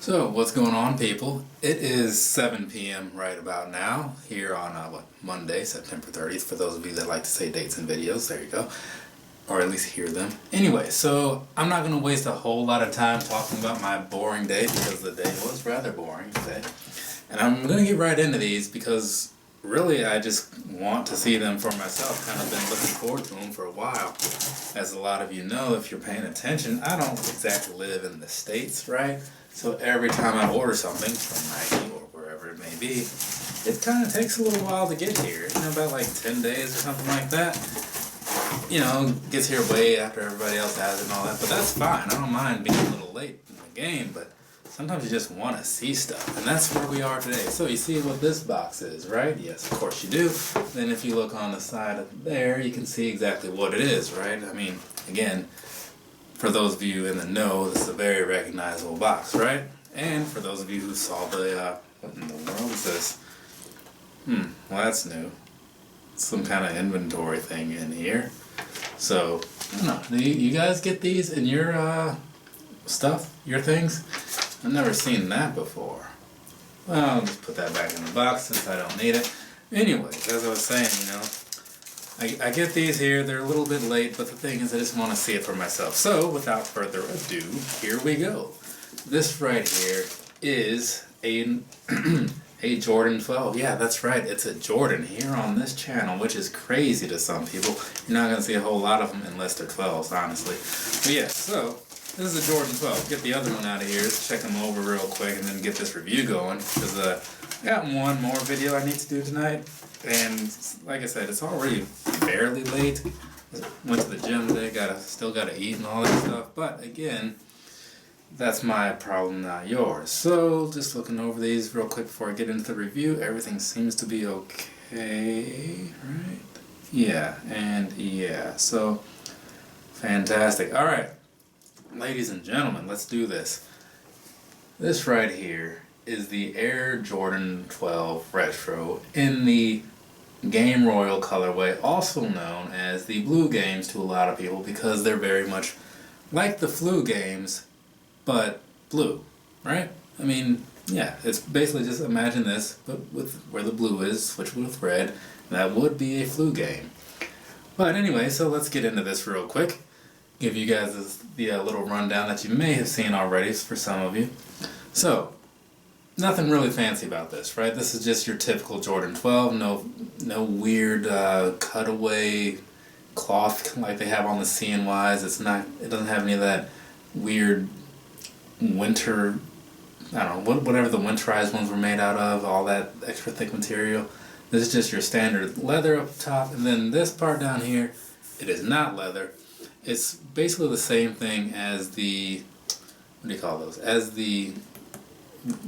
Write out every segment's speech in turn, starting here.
So, what's going on, people? It is 7 p.m. right about now, here on, Monday, September 30th, for those of you that like to say dates and videos, there you go. Or at least hear them. Anyway, so, I'm not going to waste a whole lot of time talking about my boring day, because the day was rather boring today. And I'm going to get right into these, because really I just want to see them for myself. Kind of been looking forward to them for a while. As a lot of you know, if you're paying attention, I don't exactly live in the States, right? So every time I order something from Nike or wherever it may be, it kind of takes a little while to get here. You know, about like 10 days or something like that. You know, gets here way after everybody else has it and all that. But that's fine. I don't mind being a little late in the game, but sometimes you just want to see stuff. And that's where we are today. So you see what this box is, right? Yes, of course you do. Then if you look on the side of there, you can see exactly what it is, right? I mean, again, for those of you in the know, this is a very recognizable box, right? And for those of you who saw the, what in the world is this? Well, that's new. Some kind of inventory thing in here. So, I don't know, do you guys get these in your, stuff, your things? I've never seen that before. Well, I'll just put that back in the box since I don't need it. Anyways, as I was saying, you know, I get these here, they're a little bit late, but the thing is I just want to see it for myself. So, without further ado, here we go. This right here is a Jordan 12. Yeah, that's right, it's a Jordan here on this channel, which is crazy to some people. You're not going to see a whole lot of them unless they're 12s, honestly. But yeah, so, this is a Jordan 12. Get the other one out of here, let's check them over real quick and then get this review going. Because I got one more video I need to do tonight. And like I said, it's already fairly late. Went to the gym today, still gotta eat and all that stuff. But again, that's my problem, not yours. So just looking over these real quick before I get into the review. Everything seems to be okay, right? Yeah, and yeah. So fantastic. All right, ladies and gentlemen, let's do this. This right here is the Air Jordan 12 Retro in the Game Royal colorway, also known as the Blu Games to a lot of people, because they're very much like the Blu Games, but blue, right? I mean, yeah, it's basically just imagine this, but with where the blue is, switch with red, that would be a Blu game. But anyway, so let's get into this real quick. Give you guys the little rundown that you may have seen already for some of you. So, nothing really fancy about this, right? This is just your typical Jordan 12, no weird cutaway cloth like they have on the CNYs. It doesn't have any of that weird winter, I don't know, whatever the winterized ones were made out of, all that extra thick material. This is just your standard leather up top, and then this part down here, it is not leather. It's basically the same thing as the, what do you call those? As the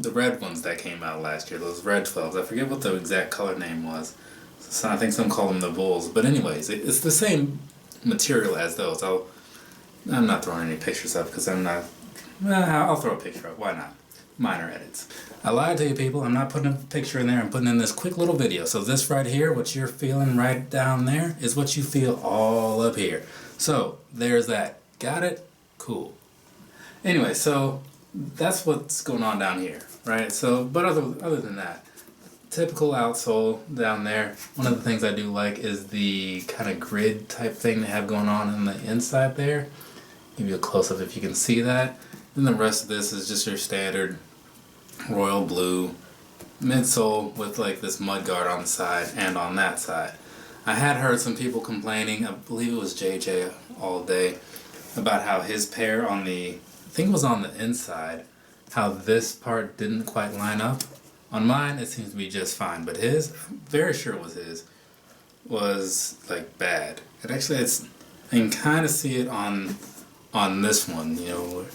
red ones that came out last year, those red 12s. I forget what the exact color name was. So I think some call them the Bulls. But anyways, it's the same material as those. I'm not throwing any pictures up because I'm not... I'll throw a picture up. Why not? Minor edits. I lied to you people. I'm not putting a picture in there. I'm putting in this quick little video. So this right here, what you're feeling right down there, is what you feel all up here. So there's that. Got it? Cool. Anyway, so that's what's going on down here, right? So, but other than that, typical outsole down there. One of the things I do like is the kind of grid type thing they have going on the inside there. Give you a close-up if you can see that. Then the rest of this is just your standard royal blue midsole with like this mud guard on the side and on that side. I had heard some people complaining, I believe it was JJ all day, about how his pair on the, I think it was on the inside, how this part didn't quite line up. On mine, it seems to be just fine, but his, I'm very sure it was his, was like bad. And actually, I can kind of see it on this one, you know.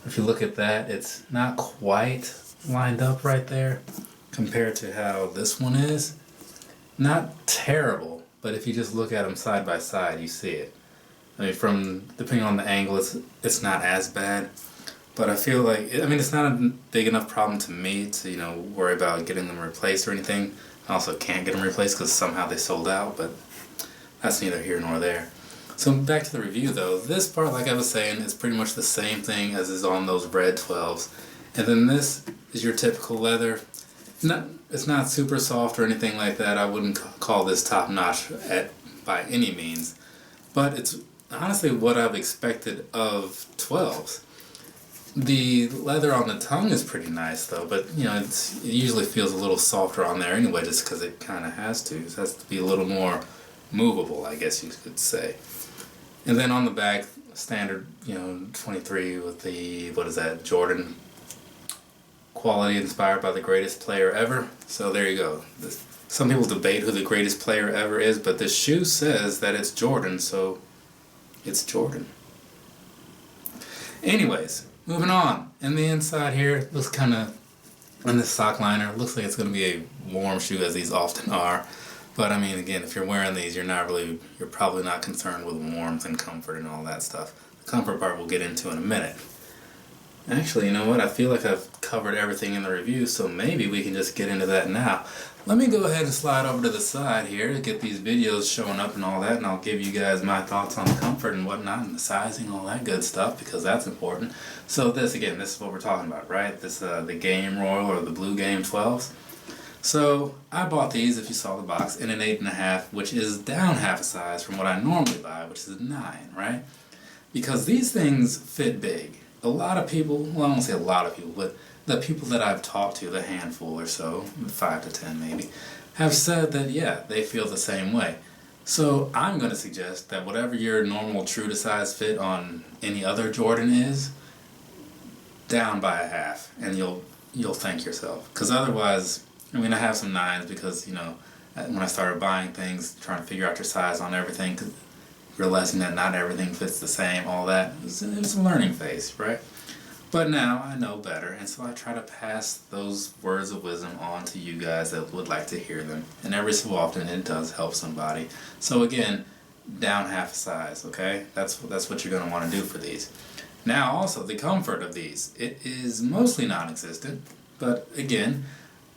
If you look at that, it's not quite lined up right there compared to how this one is. Not terrible, but if you just look at them side by side, you see it. I mean, depending on the angle, it's not as bad. But I feel like, I mean, it's not a big enough problem to me to, you know, worry about getting them replaced or anything. I also can't get them replaced because somehow they sold out, but that's neither here nor there. So back to the review though. This part, like I was saying, is pretty much the same thing as is on those red 12s. And then this is your typical leather. It's not super soft or anything like that. I wouldn't call this top notch by any means. But it's honestly what I've expected of 12s. The leather on the tongue is pretty nice though, but you know, it usually feels a little softer on there anyway, just because it kind of has to. It has to be a little more movable, I guess you could say. And then on the back, standard, 23 with the, what is that, Jordan quality inspired by the greatest player ever. So there you go. Some people debate who the greatest player ever is, but this shoe says that it's Jordan, so it's Jordan. Anyways, moving on. And the inside here looks kind of, in this sock liner, looks like it's going to be a warm shoe, as these often are. But I mean, again, if you're wearing these, you're probably not concerned with warmth and comfort and all that stuff. The comfort part we'll get into in a minute. Actually, you know what? I feel like I've covered everything in the review, so maybe we can just get into that now. Let me go ahead and slide over to the side here to get these videos showing up and all that, and I'll give you guys my thoughts on the comfort and whatnot and the sizing, all that good stuff, because that's important. So this is what we're talking about, right? This the Game Royal or the Blu Games 12s. So I bought these, if you saw the box, in an 8.5, which is down half a size from what I normally buy, which is a 9, right? Because these things fit big. A lot of people, well, I won't say a lot of people, but the people that I've talked to, the handful or so, 5 to 10 maybe, have said that, yeah, they feel the same way. So I'm going to suggest that whatever your normal true to size fit on any other Jordan is, down by a half, and you'll thank yourself. Because otherwise, I mean, I have some 9s because, when I started buying things, trying to figure out your size on everything, realizing that not everything fits the same, all that, it was a learning phase, right? But now I know better, and so I try to pass those words of wisdom on to you guys that would like to hear them. And every so often it does help somebody. So again, down half a size, okay? That's what you're going to want to do for these. Now also, the comfort of these. It is mostly non-existent, but again,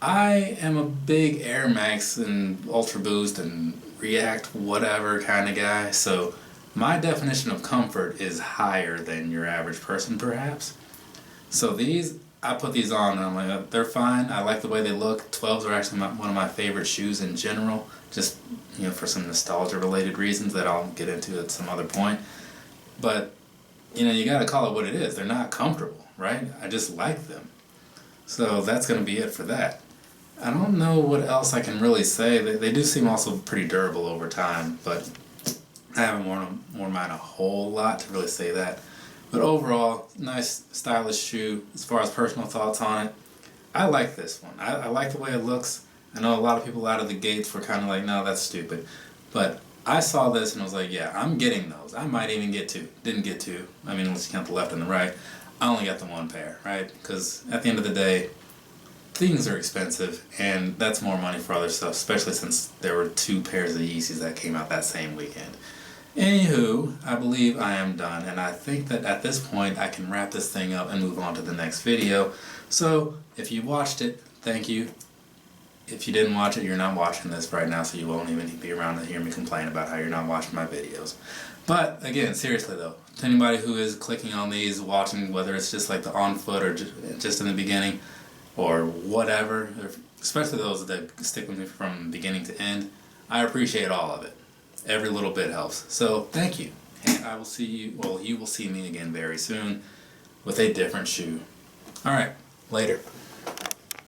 I am a big Air Max and Ultra Boost and React whatever kind of guy, so my definition of comfort is higher than your average person perhaps. So these, I put these on and I'm like, they're fine. I like the way they look. 12s are actually one of my favorite shoes in general, just for some nostalgia related reasons that I'll get into at some other point. But you gotta call it what it is. They're not comfortable, right? I just like them. So that's gonna be it for that. I don't know what else I can really say. They do seem also pretty durable over time, but I haven't worn mine a whole lot to really say that. But overall, nice stylish shoe. As far as personal thoughts on it, I like this one. I like the way it looks. I know a lot of people out of the gates were kind of like, no, that's stupid. But I saw this and I was like, yeah, I'm getting those. I might even get 2. Didn't get 2. I mean, unless you count the left and the right. I only got the 1 pair, right? Because at the end of the day, things are expensive, and that's more money for other stuff, especially since there were 2 pairs of Yeezys that came out that same weekend. Anywho, I believe I am done, and I think that at this point I can wrap this thing up and move on to the next video. So, if you watched it, thank you. If you didn't watch it, you're not watching this right now, so you won't even be around to hear me complain about how you're not watching my videos. But, again, seriously though, to anybody who is clicking on these, watching, whether it's just like the on foot or just in the beginning, or whatever, especially those that stick with me from beginning to end, I appreciate all of it. Every little bit helps. So, thank you. And I will see you, well, you will see me again very soon with a different shoe. Alright, later.